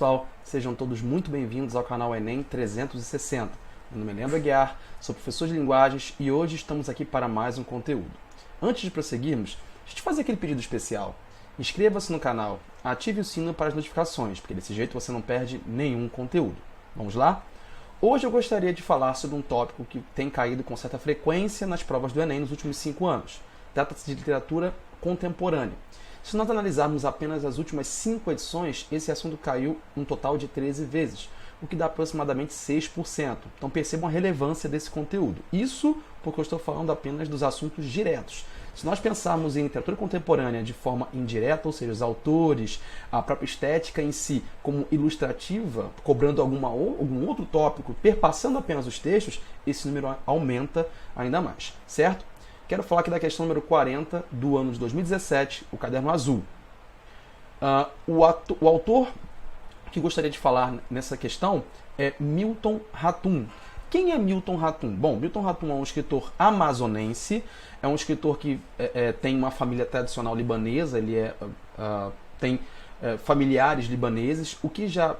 pessoal, sejam todos muito bem-vindos ao canal Enem 360. Meu nome é Leandro Aguiar, sou professor de linguagens e hoje estamos aqui para mais um conteúdo. Antes de prosseguirmos, deixa eu te fazer aquele pedido especial. Inscreva-se no canal, ative o sino para as notificações, porque desse jeito você não perde nenhum conteúdo. Vamos lá? Hoje eu gostaria de falar sobre um tópico que tem caído com certa frequência nas provas do Enem nos últimos 5 anos. Trata-se de literatura contemporânea. Se nós analisarmos apenas as últimas 5 edições, esse assunto caiu um total de 13 vezes, o que dá aproximadamente 6%. Então percebam a relevância desse conteúdo. Isso porque eu estou falando apenas dos assuntos diretos. Se nós pensarmos em literatura contemporânea de forma indireta, ou seja, os autores, a própria estética em si como ilustrativa, cobrando algum outro tópico, perpassando apenas os textos, esse número aumenta ainda mais, certo? Quero falar aqui da questão número 40 do ano de 2017, o Caderno Azul. O autor que gostaria de falar nessa questão é Milton Ratum. Quem é Milton Ratum? Bom, Milton Ratum é um escritor amazonense, é um escritor que tem uma família tradicional libanesa, ele tem familiares libaneses, o que já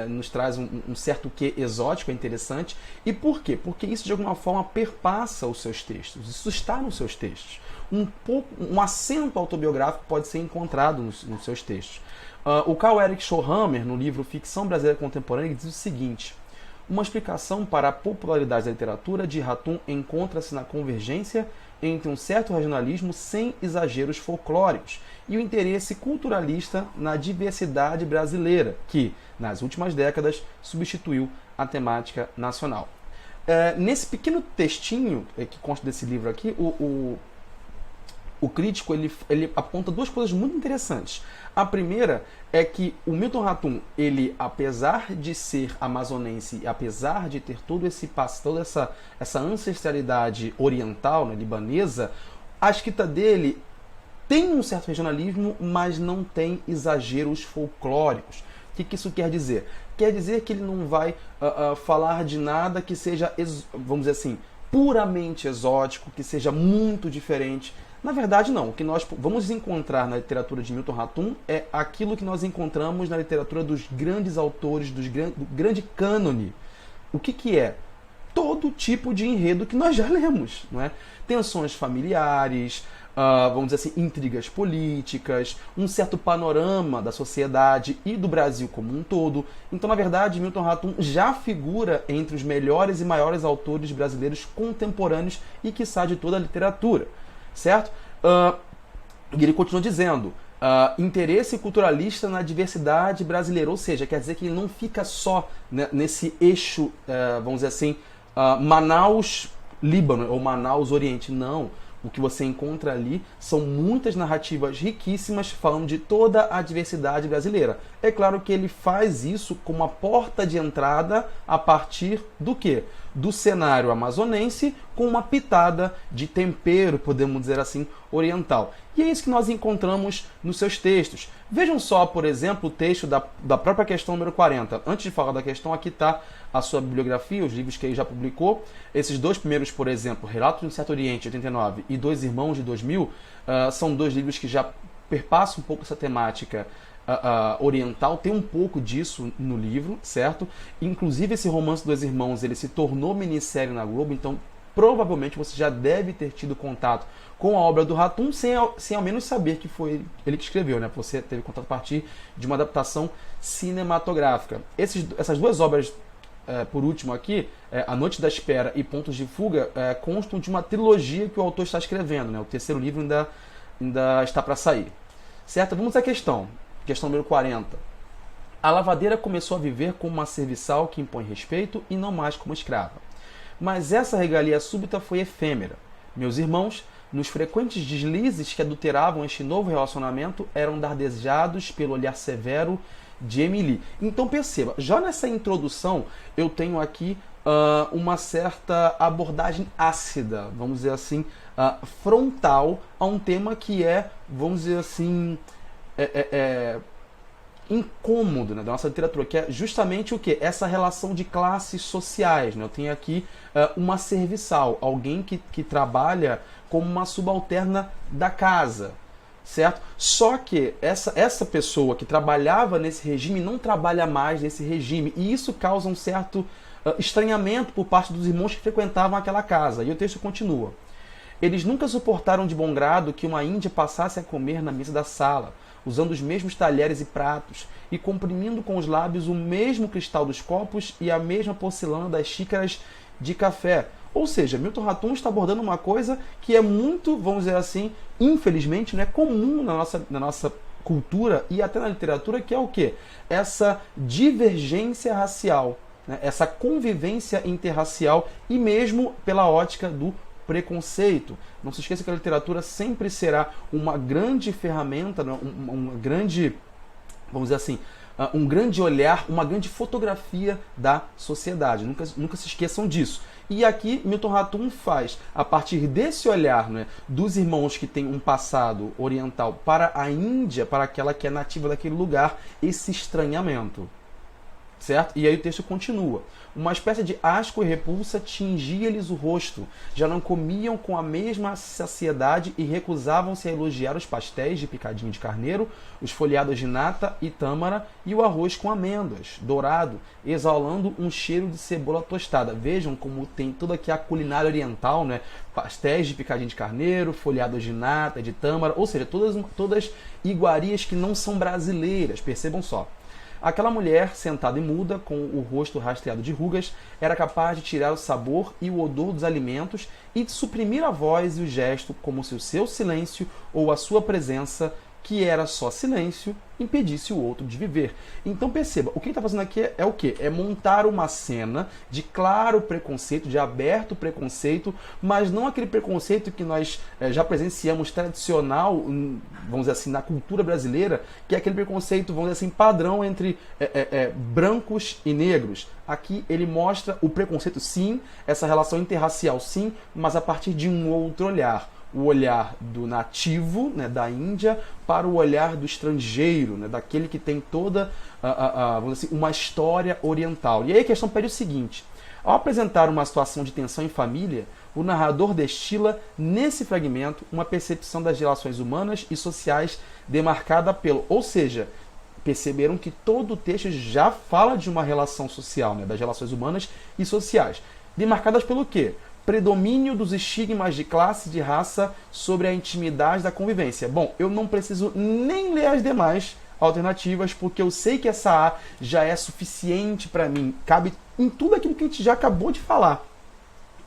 nos traz um certo quê exótico, é interessante. E por quê? Porque isso de alguma forma perpassa os seus textos, isso está nos seus textos. Um acento autobiográfico pode ser encontrado nos seus textos. O Carl Erich Schoenhammer, no livro Ficção Brasileira Contemporânea, diz o seguinte: uma explicação para a popularidade da literatura de Ratum encontra-se na convergência entre um certo regionalismo sem exageros folclóricos e o interesse culturalista na diversidade brasileira, que, nas últimas décadas, substituiu a temática nacional. Nesse pequeno textinho que consta desse livro aqui, o crítico ele aponta duas coisas muito interessantes. A primeira é que o Milton Ratum, ele, apesar de ser amazonense, apesar de ter toda essa ancestralidade oriental, né, libanesa, a escrita dele tem um certo regionalismo, mas não tem exageros folclóricos. O que isso quer dizer? Quer dizer que ele não vai falar de nada que seja, vamos dizer assim, puramente exótico, que seja muito diferente. Na verdade, não. O que nós vamos encontrar na literatura de Milton Ratum é aquilo que nós encontramos na literatura dos grandes autores, do grande cânone. O que é? Todo tipo de enredo que nós já lemos, não é? Tensões familiares, vamos dizer assim, intrigas políticas, um certo panorama da sociedade e do Brasil como um todo. Então, na verdade, Milton Ratum já figura entre os melhores e maiores autores brasileiros contemporâneos e, quiçá, de toda a literatura. Certo? E ele continua dizendo, interesse culturalista na diversidade brasileira, ou seja, quer dizer que ele não fica só, né, nesse eixo, vamos dizer assim, Manaus-Líbano ou Manaus-Oriente. Não. O que você encontra ali são muitas narrativas riquíssimas falando de toda a diversidade brasileira. É claro que ele faz isso como uma porta de entrada a partir do quê? Do cenário amazonense com uma pitada de tempero, podemos dizer assim, oriental. E é isso que nós encontramos nos seus textos. Vejam só, por exemplo, o texto da própria questão número 40. Antes de falar da questão, aqui está a sua bibliografia, os livros que ele já publicou. Esses dois primeiros, por exemplo, Relatos de um Certo Oriente, de 89, e Dois Irmãos, de 2000, são dois livros que já perpassam um pouco essa temática oriental. Tem um pouco disso no livro, certo? Inclusive, esse romance Dois Irmãos, ele se tornou minissérie na Globo, então provavelmente você já deve ter tido contato com a obra do Ratum sem ao menos saber que foi ele que escreveu, né? Você teve contato a partir de uma adaptação cinematográfica. Essas duas obras, por último aqui, A Noite da Espera e Pontos de Fuga, constam de uma trilogia que o autor está escrevendo, né? O terceiro livro ainda está para sair. Certo? Vamos à questão. Questão número 40. A lavadeira começou a viver como uma serviçal que impõe respeito e não mais como escrava. Mas essa regalia súbita foi efêmera. Meus irmãos, nos frequentes deslizes que adulteravam este novo relacionamento, eram dardejados pelo olhar severo de Emily. Então perceba, já nessa introdução eu tenho aqui uma certa abordagem ácida, vamos dizer assim, frontal a um tema que é, vamos dizer assim, incômodo, né, da nossa literatura, que é justamente o quê? Essa relação de classes sociais, né? Eu tenho aqui uma serviçal, alguém que trabalha como uma subalterna da casa. certo? Só que essa pessoa que trabalhava nesse regime não trabalha mais nesse regime, e isso causa um certo estranhamento por parte dos irmãos que frequentavam aquela casa. E o texto continua. Eles nunca suportaram de bom grado que uma índia passasse a comer na mesa da sala, usando os mesmos talheres e pratos, e comprimindo com os lábios o mesmo cristal dos copos e a mesma porcelana das xícaras de café. Ou seja, Milton Ratum está abordando uma coisa que é muito, vamos dizer assim, infelizmente, né, comum na nossa cultura e até na literatura, que é o quê? Essa divergência racial, né, essa convivência interracial e mesmo pela ótica do preconceito. Não se esqueça que a literatura sempre será uma grande ferramenta, uma grande, vamos dizer assim, um grande olhar, uma grande fotografia da sociedade. Nunca se esqueçam disso. E aqui Milton Ratum faz, a partir desse olhar, né, dos irmãos que têm um passado oriental para a Índia, para aquela que é nativa daquele lugar, esse estranhamento. Certo? E aí o texto continua. Uma espécie de asco e repulsa tingia-lhes o rosto. Já não comiam com a mesma saciedade e recusavam-se a elogiar os pastéis de picadinho de carneiro, os folhados de nata e tâmara e o arroz com amêndoas, dourado, exalando um cheiro de cebola tostada. Vejam como tem toda aqui a culinária oriental, né? Pastéis de picadinho de carneiro, folhados de nata, de tâmara, ou seja, todas iguarias que não são brasileiras, percebam só. Aquela mulher, sentada e muda, com o rosto rastreado de rugas, era capaz de tirar o sabor e o odor dos alimentos e de suprimir a voz e o gesto, como se o seu silêncio ou a sua presença, que era só silêncio, impedisse o outro de viver. Então perceba, o que ele está fazendo aqui é o quê? É montar uma cena de claro preconceito, de aberto preconceito, mas não aquele preconceito que nós já presenciamos tradicional, vamos dizer assim, na cultura brasileira, que é aquele preconceito, vamos dizer assim, padrão entre brancos e negros. Aqui ele mostra o preconceito sim, essa relação interracial sim, mas a partir de um outro olhar. O olhar do nativo, né, da Índia, para o olhar do estrangeiro, né, daquele que tem toda vamos dizer assim, uma história oriental. E aí a questão pede o seguinte: ao apresentar uma situação de tensão em família, o narrador destila nesse fragmento uma percepção das relações humanas e sociais demarcada pelo... Ou seja, perceberam que todo o texto já fala de uma relação social, né, das relações humanas e sociais. Demarcadas pelo quê? Predomínio dos estigmas de classe e de raça sobre a intimidade da convivência. Bom, eu não preciso nem ler as demais alternativas, porque eu sei que essa A já é suficiente para mim. Cabe em tudo aquilo que a gente já acabou de falar.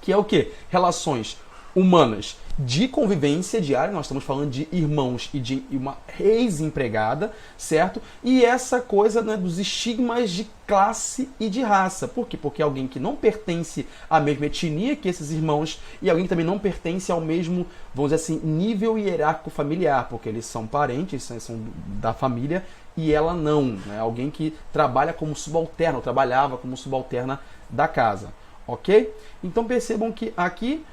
Que é o quê? Relações humanas de convivência diária, nós estamos falando de irmãos e de uma ex-empregada, certo? E essa coisa, né, dos estigmas de classe e de raça. Por quê? Porque alguém que não pertence à mesma etnia que esses irmãos e alguém que também não pertence ao mesmo, vamos dizer assim, nível hierárquico familiar, porque eles são parentes, são da família, e ela não, né? Alguém que trabalha como subalterno, ou trabalhava como subalterna da casa, ok? Então percebam que aqui,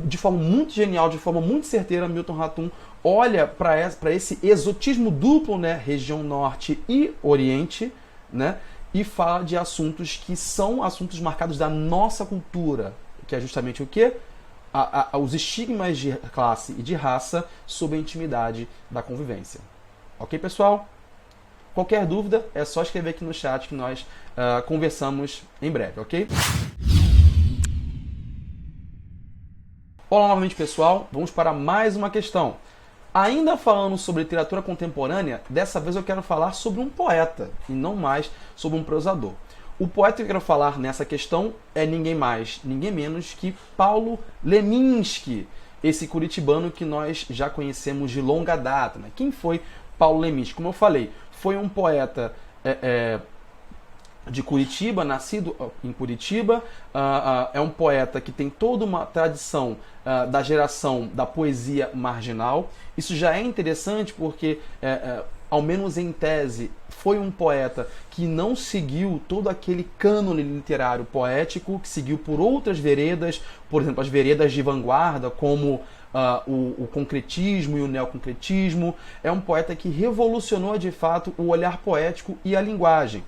de forma muito genial, de forma muito certeira, Milton Ratum olha para esse exotismo duplo, né, região norte e oriente, né, e fala de assuntos que são assuntos marcados da nossa cultura, que é justamente o quê? Os estigmas de classe e de raça sobre a intimidade da convivência. Ok, pessoal? Qualquer dúvida é só escrever aqui no chat que nós conversamos em breve, ok? Olá novamente, pessoal. Vamos para mais uma questão. Ainda falando sobre literatura contemporânea, dessa vez eu quero falar sobre um poeta e não mais sobre um prosador. O poeta que eu quero falar nessa questão é ninguém mais, ninguém menos que Paulo Leminski, esse curitibano que nós já conhecemos de longa data, né? Quem foi Paulo Leminski? Como eu falei, foi um poeta de Curitiba, nascido em Curitiba, é um poeta que tem toda uma tradição da geração da poesia marginal. Isso já é interessante porque, ao menos em tese, foi um poeta que não seguiu todo aquele cânone literário poético, que seguiu por outras veredas, por exemplo, as veredas de vanguarda, como o concretismo e o neoconcretismo. É um poeta que revolucionou, de fato, o olhar poético e a linguagem.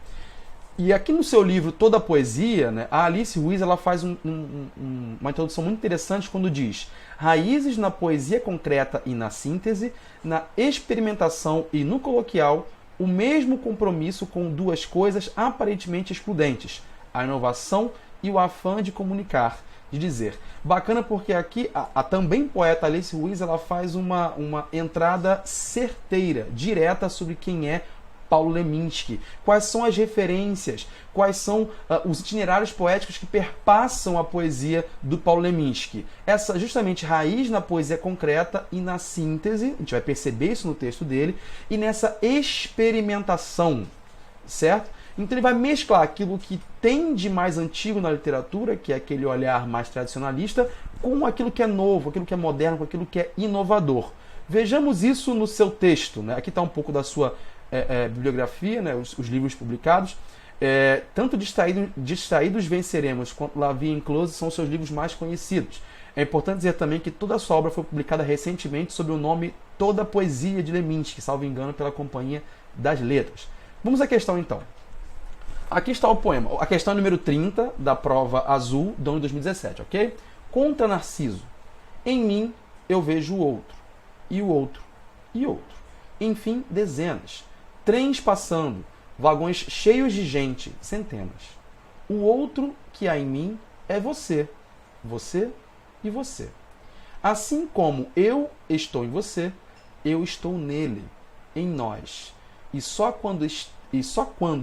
E aqui no seu livro Toda a Poesia, né, a Alice Ruiz ela faz uma introdução muito interessante quando diz: raízes na poesia concreta e na síntese, na experimentação e no coloquial, o mesmo compromisso com duas coisas aparentemente excludentes, a inovação e o afã de comunicar, de dizer. Bacana porque aqui a também poeta Alice Ruiz ela faz uma entrada certeira, direta sobre quem é Paulo Leminski, quais são as referências, quais são os itinerários poéticos que perpassam a poesia do Paulo Leminski. Essa justamente raiz na poesia concreta e na síntese, a gente vai perceber isso no texto dele, e nessa experimentação, certo? Então ele vai mesclar aquilo que tem de mais antigo na literatura, que é aquele olhar mais tradicionalista, com aquilo que é novo, aquilo que é moderno, com aquilo que é inovador. Vejamos isso no seu texto, né? Aqui está um pouco da sua bibliografia, né, os livros publicados. Tanto Distraídos Venceremos quanto La Vie en Close são seus livros mais conhecidos. É importante dizer também que toda a sua obra foi publicada recentemente sob o nome Toda a Poesia de Leminski, salvo engano, pela Companhia das Letras. Vamos à questão então. Aqui está o poema. A questão é número 30 da prova azul do ano de 2017, ok? Contra Narciso. Em mim eu vejo o outro, e o outro, e outro. Enfim, dezenas. Trens passando, vagões cheios de gente, centenas. O outro que há em mim é você, você e você. Assim como eu estou em você, eu estou nele, em nós. E só quando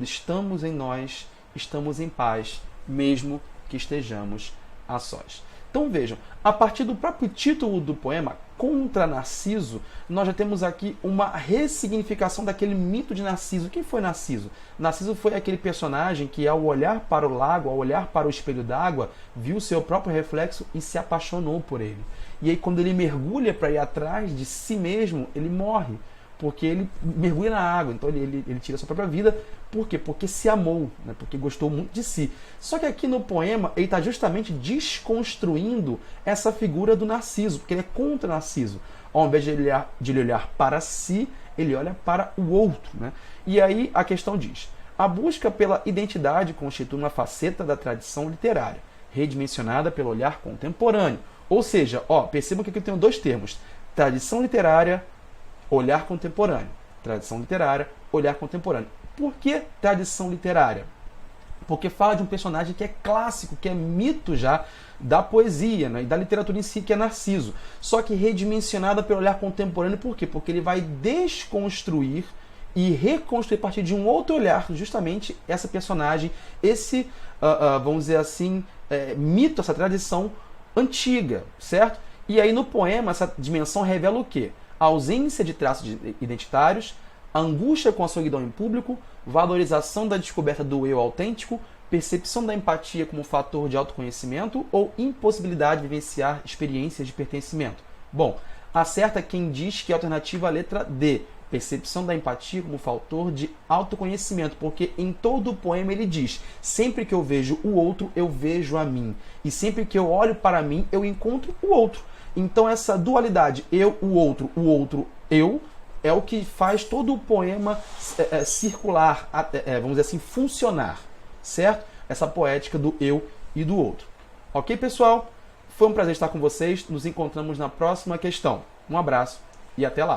estamos em nós, estamos em paz, mesmo que estejamos a sós. Então vejam, a partir do próprio título do poema, Contra Narciso, nós já temos aqui uma ressignificação daquele mito de Narciso. Quem foi Narciso? Narciso foi aquele personagem que, ao olhar para o lago, ao olhar para o espelho d'água, viu o seu próprio reflexo e se apaixonou por ele. E aí, quando ele mergulha para ir atrás de si mesmo, ele morre, porque ele mergulha na água, então ele tira a sua própria vida. Por quê? Porque se amou, né? Porque gostou muito de si. Só que aqui no poema ele está justamente desconstruindo essa figura do Narciso, porque ele é contra Narciso. Ao invés de ele olhar para si, ele olha para o outro, né? E aí a questão diz: a busca pela identidade constitui uma faceta da tradição literária, redimensionada pelo olhar contemporâneo. Ou seja, percebam que aqui eu tenho dois termos: tradição literária, olhar contemporâneo. Tradição literária, olhar contemporâneo. Por que tradição literária? Porque fala de um personagem que é clássico, que é mito já da poesia, né, e da literatura em si, que é Narciso. Só que redimensionada pelo olhar contemporâneo. Por quê? Porque ele vai desconstruir e reconstruir a partir de um outro olhar justamente essa personagem, esse, vamos dizer assim, mito, essa tradição antiga, certo? E aí no poema essa dimensão revela o quê? A ausência de traços identitários, a angústia com a solidão em público, valorização da descoberta do eu autêntico, percepção da empatia como fator de autoconhecimento ou impossibilidade de vivenciar experiências de pertencimento. Bom, acerta quem diz que é a alternativa à letra D, percepção da empatia como fator de autoconhecimento, porque em todo o poema ele diz: sempre que eu vejo o outro, eu vejo a mim, e sempre que eu olho para mim, eu encontro o outro. Então essa dualidade, eu, o outro, eu, é o que faz todo o poema circular, vamos dizer assim, funcionar, certo? Essa poética do eu e do outro. Ok, pessoal? Foi um prazer estar com vocês. Nos encontramos na próxima questão. Um abraço e até lá!